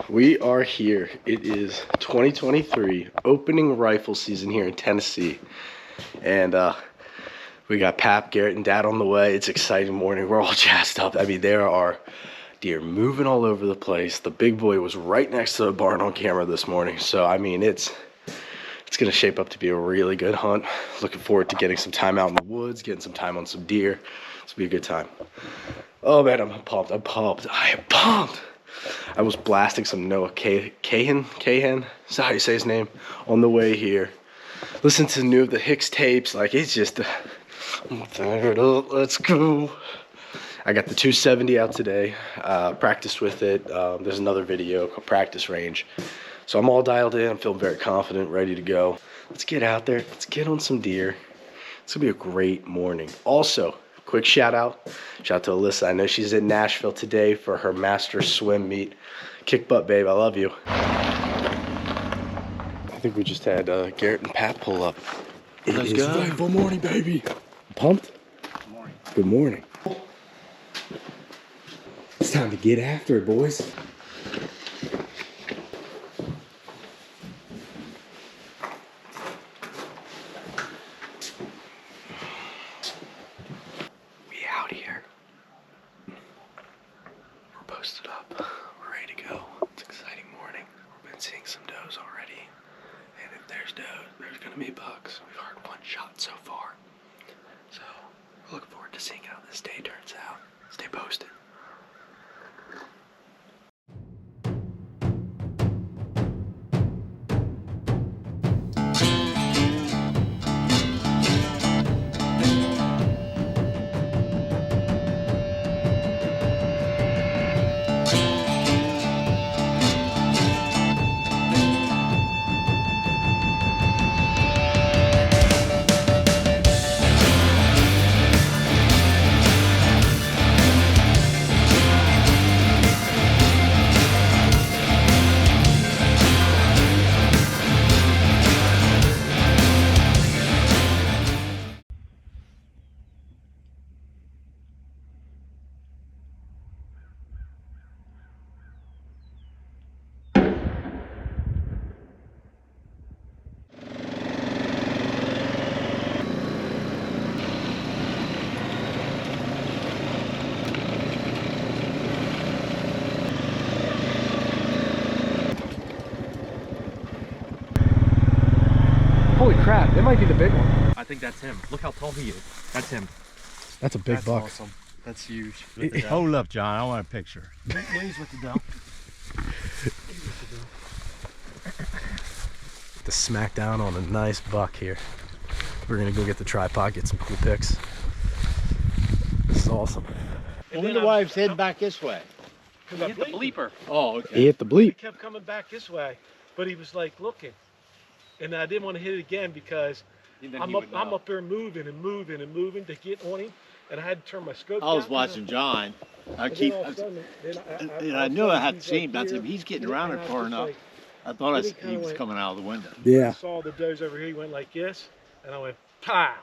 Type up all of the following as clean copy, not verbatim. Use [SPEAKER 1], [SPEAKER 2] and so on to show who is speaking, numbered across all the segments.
[SPEAKER 1] We are here. It is 2023, opening rifle season here in Tennessee. And we got Pap, Garrett, and Dad on the way. It's an exciting morning. We're all jazzed up. I mean, there are deer moving all over the place. The big boy was right next to the barn on camera this morning. So, I mean, it's going to shape up to be a really good hunt. Looking forward to getting some time out in the woods, getting some time on some deer. It's going to be a good time. Oh, man, I'm pumped. I am pumped. I was blasting some Noah Cahan, is that how you say his name, on the way here. Listen to new the Hicks tapes, like it's just, I'm fired up, let's go. I got the 270 out today, practiced with it. There's another video called Practice Range. So I'm all dialed in, I'm feeling very confident, ready to go. Let's get out there, let's get on some deer. It's gonna be a great morning. Also, quick shout out to Alyssa. I know she's in Nashville today for her master swim meet. Kick butt, babe, I love you. I think we just had Garrett and Pat pull up. Let's go. Rifle morning, baby. Pumped? Good morning. Good morning. It's time to get after it, boys. Posted up, we're ready to go. It's an exciting morning. We've been seeing some does already, and if there's does, there's gonna be bucks. We've heard one shot so far, so we're looking forward to seeing how this day turns out. Stay posted. Holy crap, it might be the big one.
[SPEAKER 2] I think that's him. Look how tall he is. That's him.
[SPEAKER 1] That's a big buck.
[SPEAKER 2] Awesome. That's huge.
[SPEAKER 3] Hold up, John. I want a picture.
[SPEAKER 2] He's with the doe.
[SPEAKER 1] The smack down on a nice buck here. We're gonna go get the tripod, get some cool pics. This is awesome.
[SPEAKER 3] I wonder why he's heading back this way.
[SPEAKER 2] He hit the bleeper.
[SPEAKER 3] Oh, okay.
[SPEAKER 1] He hit the
[SPEAKER 4] He
[SPEAKER 1] bleep.
[SPEAKER 4] kept coming back this way, but he was like looking. And I didn't want to hit it again because I'm up there moving to get on him, and I had to turn my scope
[SPEAKER 3] I was
[SPEAKER 4] down.
[SPEAKER 3] watching John. I
[SPEAKER 4] And
[SPEAKER 3] keep,
[SPEAKER 4] then all of a sudden,
[SPEAKER 3] and I knew I had to see him. That's him. He's getting around it far enough. I thought he was coming out of the window.
[SPEAKER 4] I
[SPEAKER 1] Yeah.
[SPEAKER 4] saw the does over here. He went like this, and I went pow.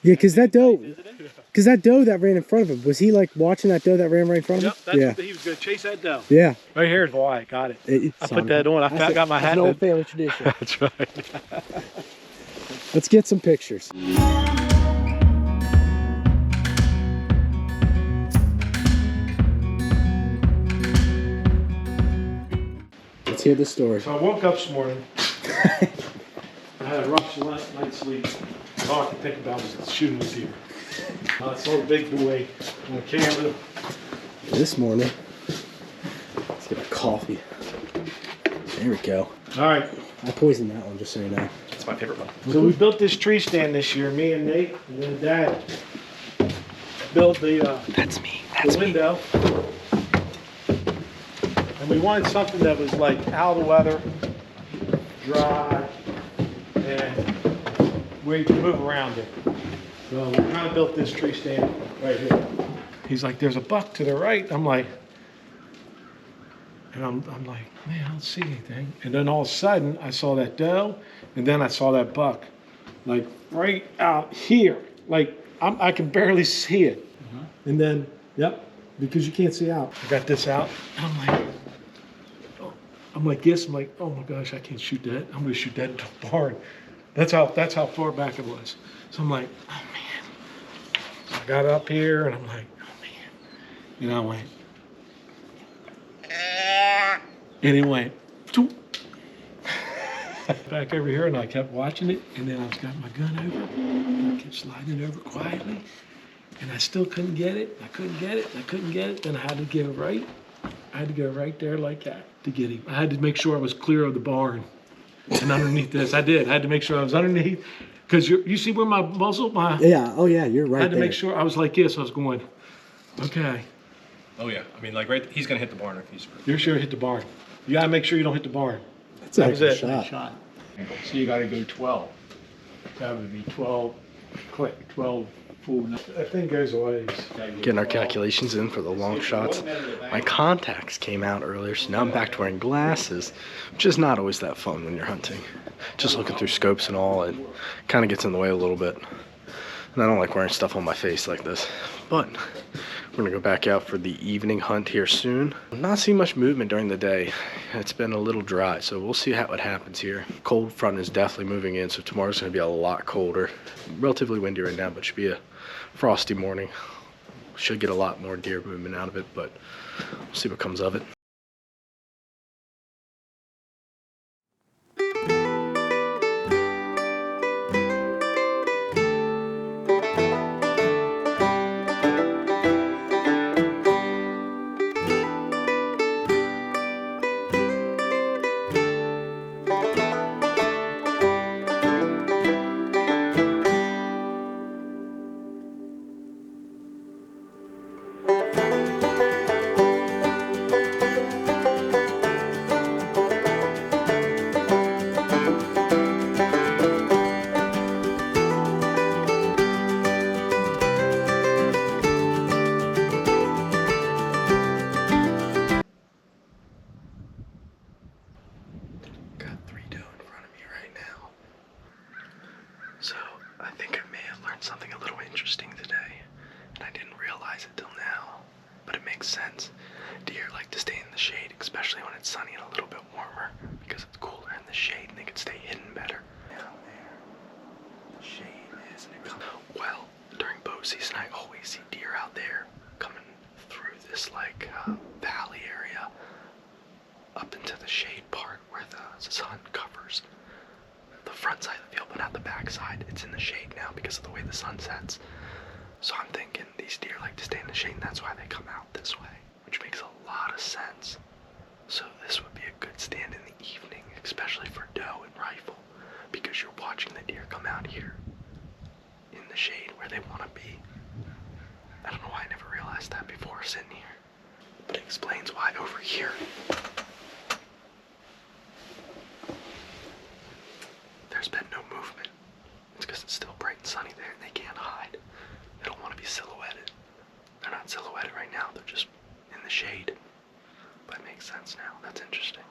[SPEAKER 1] Yeah, cause that doe that ran in front of him, was he like watching that doe that ran right in front of
[SPEAKER 4] Yep,
[SPEAKER 1] him?
[SPEAKER 4] that's
[SPEAKER 1] Yeah.
[SPEAKER 4] what he was going to chase that doe.
[SPEAKER 1] Yeah.
[SPEAKER 4] Right here is why I got it. I put that on. I got my hat.
[SPEAKER 1] That's an old family tradition.
[SPEAKER 4] That's right.
[SPEAKER 1] Let's get some pictures. Let's hear the story.
[SPEAKER 4] So I woke up this morning. I had a rough night's sleep. All I could think about was shooting the deer. I saw the big boy on camera.
[SPEAKER 1] This morning, let's get a coffee. There we go.
[SPEAKER 4] All right.
[SPEAKER 1] I poisoned that one, just so you know.
[SPEAKER 2] That's my favorite one.
[SPEAKER 4] So we built this tree stand this year. Me and Nate and then Dad built the window. And we wanted something that was like out of the weather, dry, and where you can move around it. So we kind of built this tree stand right here. He's like, there's a buck to the right. I'm like, man, I don't see anything. And then all of a sudden, I saw that doe, and then I saw that buck, like right out here. Like I can barely see it. And then, yep, because you can't see out. I got this out, and I'm like, I'm like this. I'm like, oh my gosh, I can't shoot that. I'm gonna shoot that into the barn. That's how far back it was. So I'm like, oh man. So I got up here and I'm like, oh man. And I went. And it went. Toop. Back over here, and I kept watching it, and then I got my gun over, and I kept sliding it over quietly, and I still couldn't get it. I couldn't get it. Then I had to go right. I had to go right there like that to get him. I had to make sure I was clear of the barn and underneath this. I did. I had to make sure I was underneath, because you see where my muzzle,
[SPEAKER 5] Yeah. Oh yeah, you're right.
[SPEAKER 4] I had to make sure I was like this. I was going, okay.
[SPEAKER 2] Oh yeah, I mean like right, he's gonna hit the barn if he's.
[SPEAKER 4] You're sure hit the barn. You gotta make sure you don't hit the barn.
[SPEAKER 5] That's
[SPEAKER 4] That was
[SPEAKER 5] a
[SPEAKER 4] it.
[SPEAKER 5] shot.
[SPEAKER 3] So you gotta go 12.
[SPEAKER 4] That would be 12, click, 12 full. That thing goes away.
[SPEAKER 1] Getting our calculations in for the long shots. My contacts came out earlier, so now I'm back to wearing glasses, which is not always that fun when you're hunting. Just looking through scopes and all, it kind of gets in the way a little bit. And I don't like wearing stuff on my face like this. But we're gonna go back out for the evening hunt here soon. I'm not seeing much movement during the day. It's been a little dry, so we'll see how it happens here. Cold front is definitely moving in, so tomorrow's gonna be a lot colder. Relatively windy right now, but should be a frosty morning. Should get a lot more deer movement out of it, but we'll see what comes of it. Got 3 doe in front of me right now. So I think I may have learned something a little interesting today, and I didn't realize it till now, but it makes sense. Deer like to stay in the shade, especially when it's sunny and a little bit warmer, because it's cooler in the shade and they can stay hidden better. Down there, the shade is, and it comes. Well, during bow season, I always see deer out there coming through this like valley area up into the shade part where the sun covers the front side of the field, but not the back side. It's in the shade now because of the way the sun sets. So I'm thinking these deer like to stay in the shade, and that's why they come out this way, which makes a lot of sense. So this would be a good stand in the evening, especially for doe and rifle, because you're watching the deer come out here in the shade where they want to be. I don't know why I never realized that before sitting here, but it explains why over here there's been no movement. It's because it's still bright and sunny there and they can't hide. They don't want to be silhouetted. They're not silhouetted right now, they're just in the shade. But it makes sense now. That's interesting.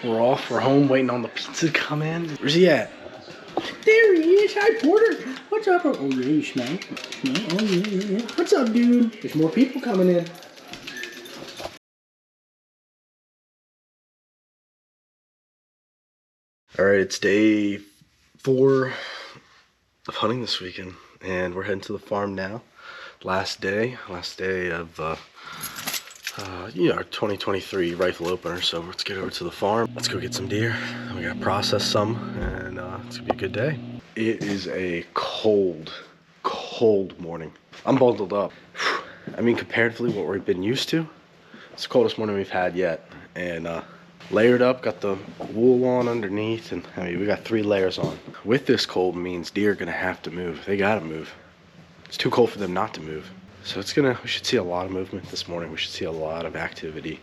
[SPEAKER 1] We're off, we're home, waiting on the pizza to come in. Where's he at?
[SPEAKER 5] There he is. Hi, Porter. What's up? Oh yeah, you smell. Oh yeah. What's up, dude? There's more people coming in.
[SPEAKER 1] All right, it's day 4 of hunting this weekend, and we're heading to the farm now. Last day of our 2023 rifle opener. So let's get over to the farm. Let's go get some deer. We gotta process some, and it's gonna be a good day. It is a cold morning. I'm bundled up. I mean, comparatively what we've been used to, it's the coldest morning we've had yet, and layered up, got the wool on underneath, and I mean, we got 3 layers on. With this cold means deer are gonna have to move. They gotta move. It's too cold for them not to move. So we should see a lot of movement this morning. We should see a lot of activity.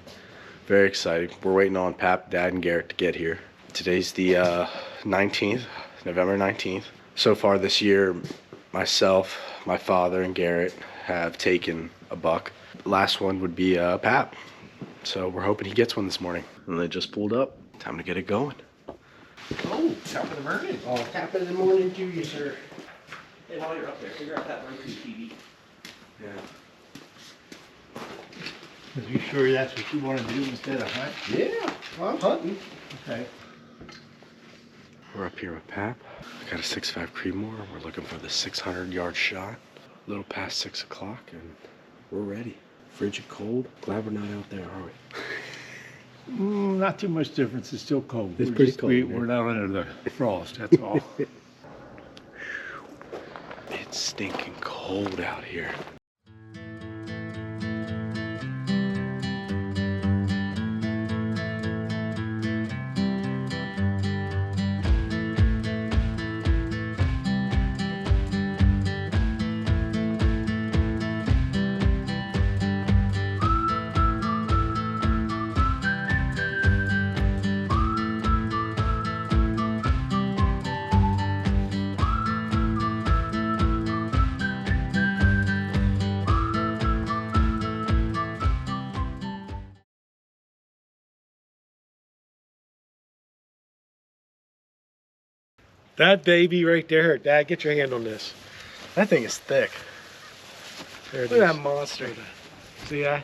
[SPEAKER 1] Very excited. We're waiting on Pap, Dad, and Garrett to get here. Today's the 19th, November 19th. So far this year, myself, my father, and Garrett have taken a buck. Last one would be Pap. So we're hoping he gets one this morning. And they just pulled up. Time to get it going.
[SPEAKER 2] Oh, top of the morning.
[SPEAKER 5] Oh, tap in the morning to you, sir.
[SPEAKER 2] Hey, while you're up there, figure out that Roku TV.
[SPEAKER 1] Yeah.
[SPEAKER 3] Are you sure that's what you want to do instead of hunt?
[SPEAKER 5] Yeah, well, I'm hunting.
[SPEAKER 3] Okay.
[SPEAKER 1] We're up here with Pap. I got a 6.5 Creedmoor. We're looking for the 600-yard shot. A little past 6 o'clock, and we're ready. Frigid cold. Glad we're not out there, are we?
[SPEAKER 3] Not too much difference. It's still cold.
[SPEAKER 1] It's pretty cold, yeah.
[SPEAKER 3] We're not under the frost, that's all.
[SPEAKER 1] It's stinking cold out here.
[SPEAKER 4] That baby right there, Dad, get your hand on this.
[SPEAKER 1] That thing is thick.
[SPEAKER 4] There it
[SPEAKER 1] Look at
[SPEAKER 4] is.
[SPEAKER 1] that monster.
[SPEAKER 4] See that?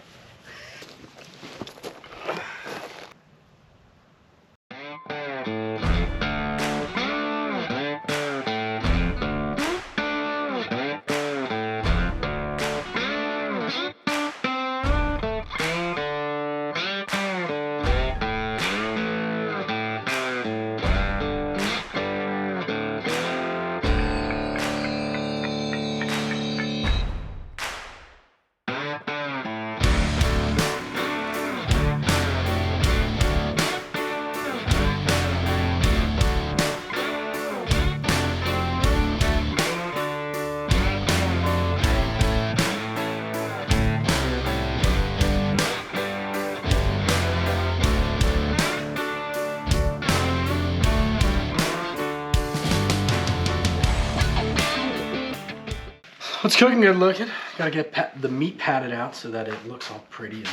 [SPEAKER 1] It's cooking good looking. Gotta get the meat patted out so that it looks all pretty and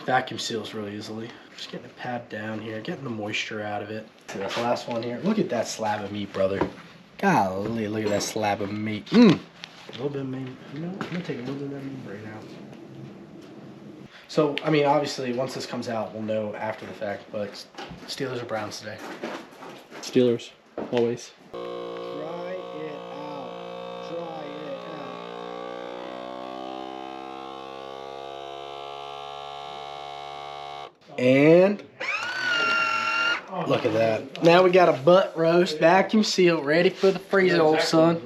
[SPEAKER 1] vacuum seals really easily. Just getting it padded down here, getting the moisture out of it. See this last one here. Look at that slab of meat, brother. Golly, look at that slab of meat. A little bit of meat. You know, I'm gonna take a little bit of that meat right now. So, I mean, obviously, once this comes out, we'll know after the fact, but Steelers or Browns today?
[SPEAKER 6] Steelers, always.
[SPEAKER 5] Try it out. Try it out.
[SPEAKER 1] And look at that. Now we got a butt roast, vacuum sealed, ready for the freezer, old son.